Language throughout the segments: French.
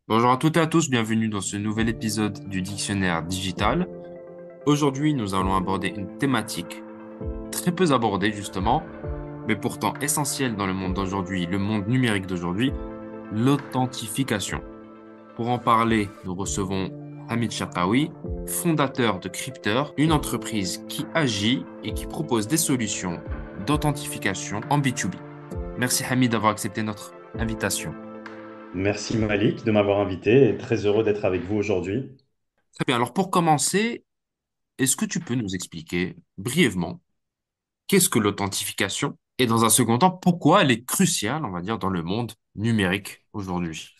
Bonjour à toutes et à tous, bienvenue dans ce nouvel épisode du Dictionnaire digital. Aujourd'hui, nous allons aborder une thématique très peu abordée justement, mais pourtant essentielle dans le monde d'aujourd'hui, le monde numérique d'aujourd'hui, l'authentification. Pour en parler, nous recevons Hamid Chakaoui, fondateur de Crypter, une entreprise qui agit et qui propose des solutions d'authentification en B2B. Merci Hamid d'avoir accepté notre invitation. Merci Malik de m'avoir invité et très heureux d'être avec vous aujourd'hui. Très bien, alors pour commencer, est-ce que tu peux nous expliquer brièvement qu'est-ce que l'authentification et dans un second temps, pourquoi elle est cruciale, on va dire, dans le monde numérique aujourd'hui?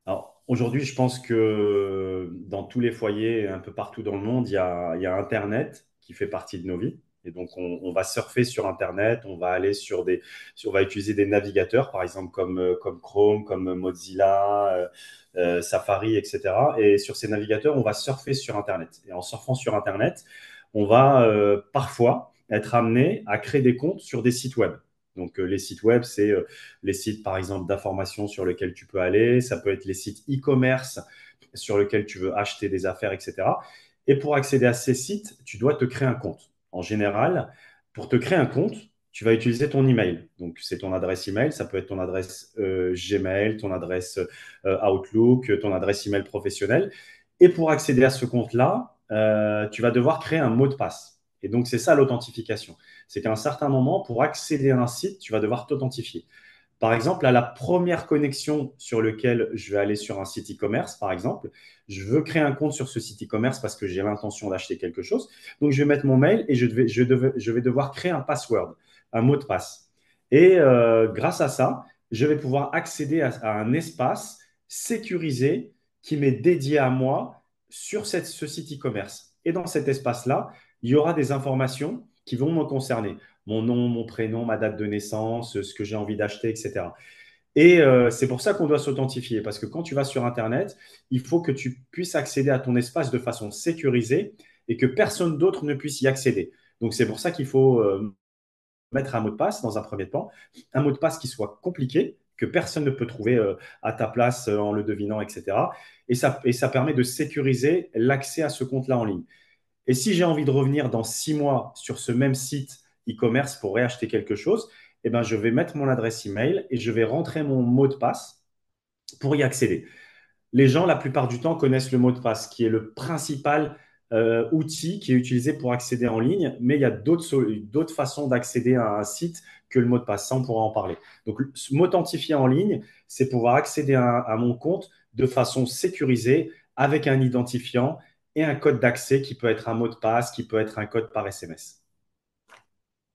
Alors aujourd'hui, je pense que dans tous les foyers, un peu partout dans le monde, il y a Internet qui fait partie de nos vies. Et donc, on va surfer sur Internet, on va aller on va utiliser des navigateurs, par exemple comme Chrome, comme Mozilla, Safari, etc. Et sur ces navigateurs, on va surfer sur Internet. Et en surfant sur Internet, on va parfois être amené à créer des comptes sur des sites web. Donc, les sites web, c'est les sites, par exemple, d'information sur lesquels tu peux aller. Ça peut être les sites e-commerce sur lesquels tu veux acheter des affaires, etc. Et pour accéder à ces sites, tu dois te créer un compte. En général, pour te créer un compte, tu vas utiliser ton email. Donc, c'est ton adresse email. Ça peut être ton adresse Gmail, ton adresse Outlook, ton adresse email professionnelle. Et pour accéder à ce compte-là, tu vas devoir créer un mot de passe. Et donc, c'est ça l'authentification. C'est qu'à un certain moment, pour accéder à un site, tu vas devoir t'authentifier. Par exemple, à la première connexion sur laquelle je vais aller sur un site e-commerce, par exemple, je veux créer un compte sur ce site e-commerce parce que j'ai l'intention d'acheter quelque chose. Donc, je vais mettre mon mail et je vais devoir créer un password, un mot de passe. Et grâce à ça, je vais pouvoir accéder à un espace sécurisé qui m'est dédié à moi sur ce site e-commerce. Et dans cet espace-là, il y aura des informations qui vont me concerner. Mon nom, mon prénom, ma date de naissance, ce que j'ai envie d'acheter, etc. Et c'est pour ça qu'on doit s'authentifier, parce que quand tu vas sur Internet, il faut que tu puisses accéder à ton espace de façon sécurisée et que personne d'autre ne puisse y accéder. Donc c'est pour ça qu'il faut mettre un mot de passe dans un premier temps, un mot de passe qui soit compliqué, que personne ne peut trouver à ta place en le devinant, etc. Et ça permet de sécuriser l'accès à ce compte-là en ligne. Et si j'ai envie de revenir dans 6 mois sur ce même site e-commerce pour réacheter quelque chose, eh ben, je vais mettre mon adresse email et je vais rentrer mon mot de passe pour y accéder. Les gens, la plupart du temps, connaissent le mot de passe, qui est le principal outil qui est utilisé pour accéder en ligne, mais il y a d'autres façons d'accéder à un site que le mot de passe. Ça, on pourra en parler. Donc, m'authentifier en ligne, c'est pouvoir accéder à mon compte de façon sécurisée avec un identifiant et un code d'accès qui peut être un mot de passe, qui peut être un code par SMS.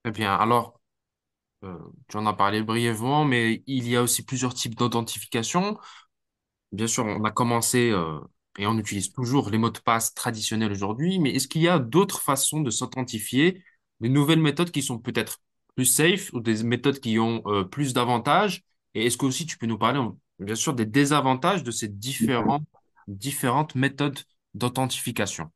Eh bien, alors, tu en as parlé brièvement, mais il y a aussi plusieurs types d'authentification. Bien sûr, on a commencé et on utilise toujours les mots de passe traditionnels aujourd'hui, mais est-ce qu'il y a d'autres façons de s'authentifier, des nouvelles méthodes qui sont peut-être plus safe ou des méthodes qui ont plus d'avantages? Et est-ce que aussi tu peux nous parler, bien sûr, des désavantages de ces différentes méthodes d'authentification?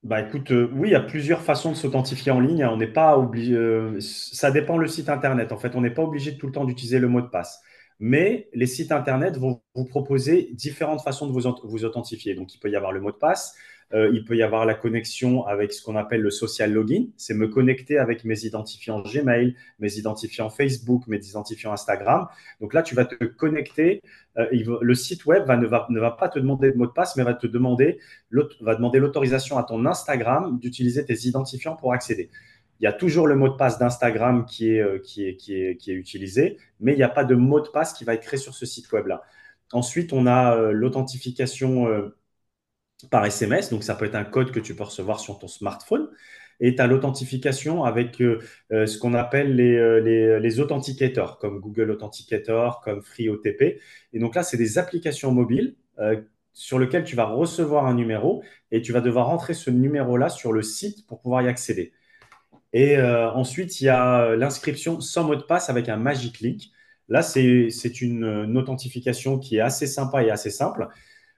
Bah écoute, oui, il y a plusieurs façons de s'authentifier en ligne, hein. On n'est pas obligé, ça dépend le site internet. En fait, on n'est pas obligé de tout le temps d'utiliser le mot de passe. Mais les sites internet vont vous proposer différentes façons de vous authentifier. Donc, il peut y avoir le mot de passe, il peut y avoir la connexion avec ce qu'on appelle le social login. C'est me connecter avec mes identifiants Gmail, mes identifiants Facebook, mes identifiants Instagram. Donc là, tu vas te connecter. Le site web ne va pas te demander de mot de passe, mais va demander l'autorisation à ton Instagram d'utiliser tes identifiants pour accéder. Il y a toujours le mot de passe d'Instagram qui est utilisé, mais il n'y a pas de mot de passe qui va être créé sur ce site web-là. Ensuite, on a l'authentification par SMS, donc ça peut être un code que tu peux recevoir sur ton smartphone. Et tu as l'authentification avec ce qu'on appelle les authenticators, comme Google Authenticator, comme FreeOTP. Et donc là, c'est des applications mobiles sur lesquelles tu vas recevoir un numéro et tu vas devoir rentrer ce numéro-là sur le site pour pouvoir y accéder. Et ensuite, il y a l'inscription sans mot de passe avec un Magic Link. Là, c'est une authentification qui est assez sympa et assez simple.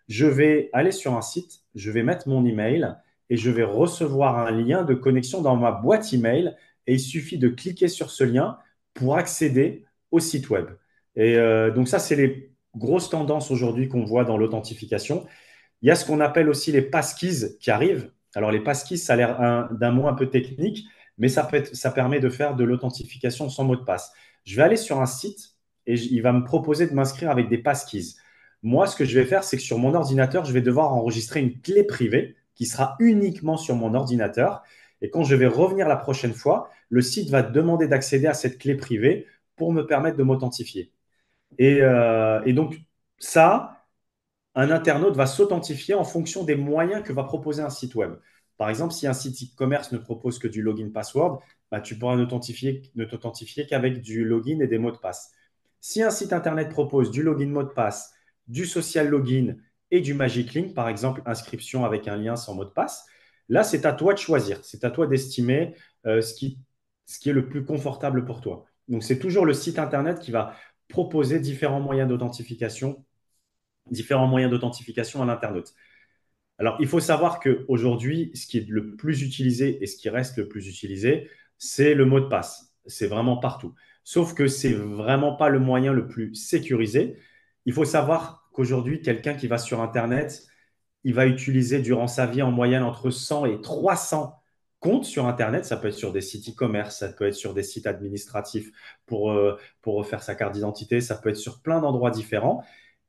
Je vais aller sur un site, je vais mettre mon email et je vais recevoir un lien de connexion dans ma boîte email et il suffit de cliquer sur ce lien pour accéder au site web. Et donc ça, c'est grosse tendance aujourd'hui qu'on voit dans l'authentification. Il y a ce qu'on appelle aussi les passkeys qui arrivent. Alors, les passkeys, ça a l'air d'un mot un peu technique, mais ça permet de faire de l'authentification sans mot de passe. Je vais aller sur un site et il va me proposer de m'inscrire avec des passkeys. Moi, ce que je vais faire, c'est que sur mon ordinateur, je vais devoir enregistrer une clé privée qui sera uniquement sur mon ordinateur. Et quand je vais revenir la prochaine fois, le site va demander d'accéder à cette clé privée pour me permettre de m'authentifier. Et donc, ça, un internaute va s'authentifier en fonction des moyens que va proposer un site web. Par exemple, si un site e-commerce ne propose que du login password, bah, tu pourras ne t'authentifier qu'avec du login et des mots de passe. Si un site internet propose du login mot de passe, du social login et du magic link, par exemple inscription avec un lien sans mot de passe, là, c'est à toi de choisir. C'est à toi d'estimer ce qui est le plus confortable pour toi. Donc, c'est toujours le site internet qui va proposer différents moyens d'authentification à l'internaute. Alors, il faut savoir qu'aujourd'hui, ce qui est le plus utilisé et ce qui reste le plus utilisé, c'est le mot de passe. C'est vraiment partout. Sauf que ce n'est vraiment pas le moyen le plus sécurisé. Il faut savoir qu'aujourd'hui, quelqu'un qui va sur Internet, il va utiliser durant sa vie en moyenne entre 100 et 300 comptes sur Internet. Ça peut être sur des sites e-commerce, ça peut être sur des sites administratifs pour refaire sa carte d'identité, ça peut être sur plein d'endroits différents.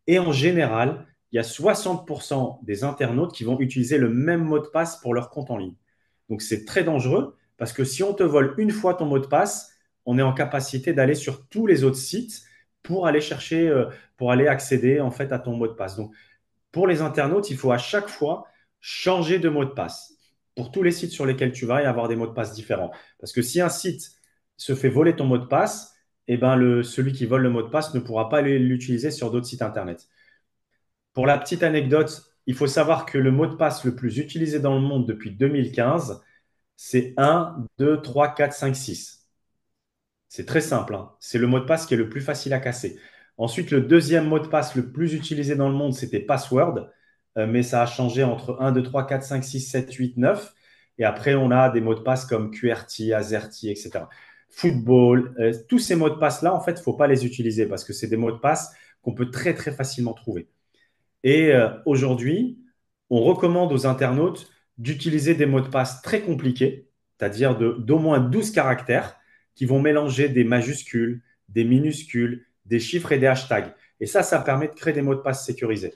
Et en général, il y a 60% des internautes qui vont utiliser le même mot de passe pour leur compte en ligne. Donc, c'est très dangereux parce que si on te vole une fois ton mot de passe, on est en capacité d'aller sur tous les autres sites pour aller chercher, pour aller accéder en fait à ton mot de passe. Donc, pour les internautes, il faut à chaque fois changer de mot de passe. Pour tous les sites sur lesquels tu vas et avoir des mots de passe différents. Parce que si un site se fait voler ton mot de passe, eh ben celui qui vole le mot de passe ne pourra pas l'utiliser sur d'autres sites Internet. Pour la petite anecdote, il faut savoir que le mot de passe le plus utilisé dans le monde depuis 2015, c'est 1, 2, 3, 4, 5, 6. C'est très simple, hein. C'est le mot de passe qui est le plus facile à casser. Ensuite, le deuxième mot de passe le plus utilisé dans le monde, c'était password, mais ça a changé entre 1, 2, 3, 4, 5, 6, 7, 8, 9. Et après, on a des mots de passe comme QWERTY, AZERTY, etc. Football, tous ces mots de passe-là, en fait, il ne faut pas les utiliser parce que c'est des mots de passe qu'on peut très, très facilement trouver. Et aujourd'hui, on recommande aux internautes d'utiliser des mots de passe très compliqués, c'est-à-dire d'au moins 12 caractères qui vont mélanger des majuscules, des minuscules, des chiffres et des hashtags. Et ça permet de créer des mots de passe sécurisés.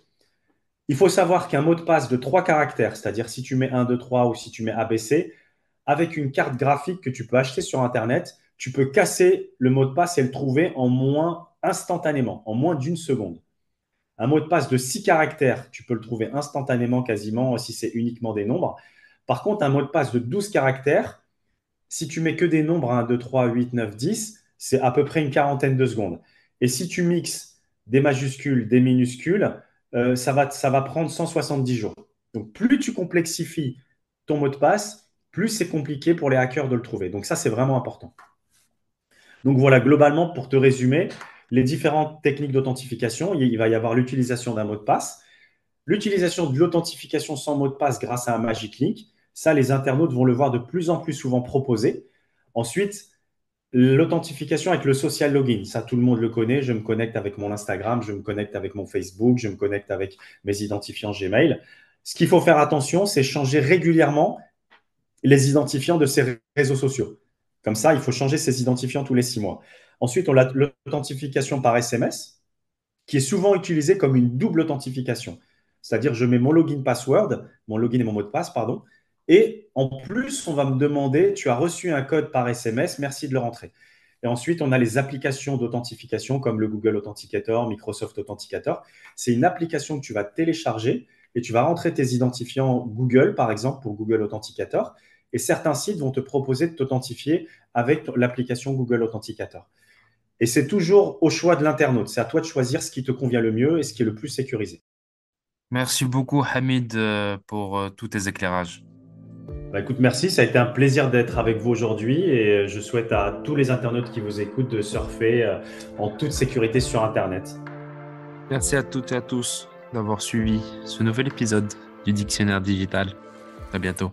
Il faut savoir qu'un mot de passe de 3 caractères, c'est-à-dire si tu mets 1, 2, 3 ou si tu mets ABC, avec une carte graphique que tu peux acheter sur Internet, tu peux casser le mot de passe et le trouver instantanément, en moins d'une seconde. Un mot de passe de 6 caractères, tu peux le trouver instantanément quasiment si c'est uniquement des nombres. Par contre, un mot de passe de 12 caractères, si tu mets que des nombres 1, 2, 3, 8, 9, 10, c'est à peu près une quarantaine de secondes. Et si tu mixes des majuscules, des minuscules, ça va prendre 170 jours. Donc, plus tu complexifies ton mot de passe, plus c'est compliqué pour les hackers de le trouver. Donc, ça, c'est vraiment important. Donc, voilà, globalement, pour te résumer, les différentes techniques d'authentification, il va y avoir l'utilisation d'un mot de passe, l'utilisation de l'authentification sans mot de passe grâce à un Magic Link. Ça, les internautes vont le voir de plus en plus souvent proposé. Ensuite, l'authentification avec le social login. Ça, tout le monde le connaît. Je me connecte avec mon Instagram, je me connecte avec mon Facebook, je me connecte avec mes identifiants Gmail. Ce qu'il faut faire attention, c'est changer régulièrement les identifiants de ces réseaux sociaux. Comme ça, il faut changer ces identifiants tous les 6 mois. Ensuite, on a l'authentification par SMS, qui est souvent utilisée comme une double authentification. C'est-à-dire, je mets mon login password, mon login et mon mot de passe, pardon, et en plus, on va me demander, tu as reçu un code par SMS, merci de le rentrer. Et ensuite, on a les applications d'authentification comme le Google Authenticator, Microsoft Authenticator. C'est une application que tu vas télécharger et tu vas rentrer tes identifiants Google, par exemple, pour Google Authenticator. Et certains sites vont te proposer de t'authentifier avec l'application Google Authenticator. Et c'est toujours au choix de l'internaute. C'est à toi de choisir ce qui te convient le mieux et ce qui est le plus sécurisé. Merci beaucoup, Hamid, pour tous tes éclairages. Bah, écoute, merci. Ça a été un plaisir d'être avec vous aujourd'hui et je souhaite à tous les internautes qui vous écoutent de surfer en toute sécurité sur Internet. Merci à toutes et à tous d'avoir suivi ce nouvel épisode du Dictionnaire digital. À bientôt.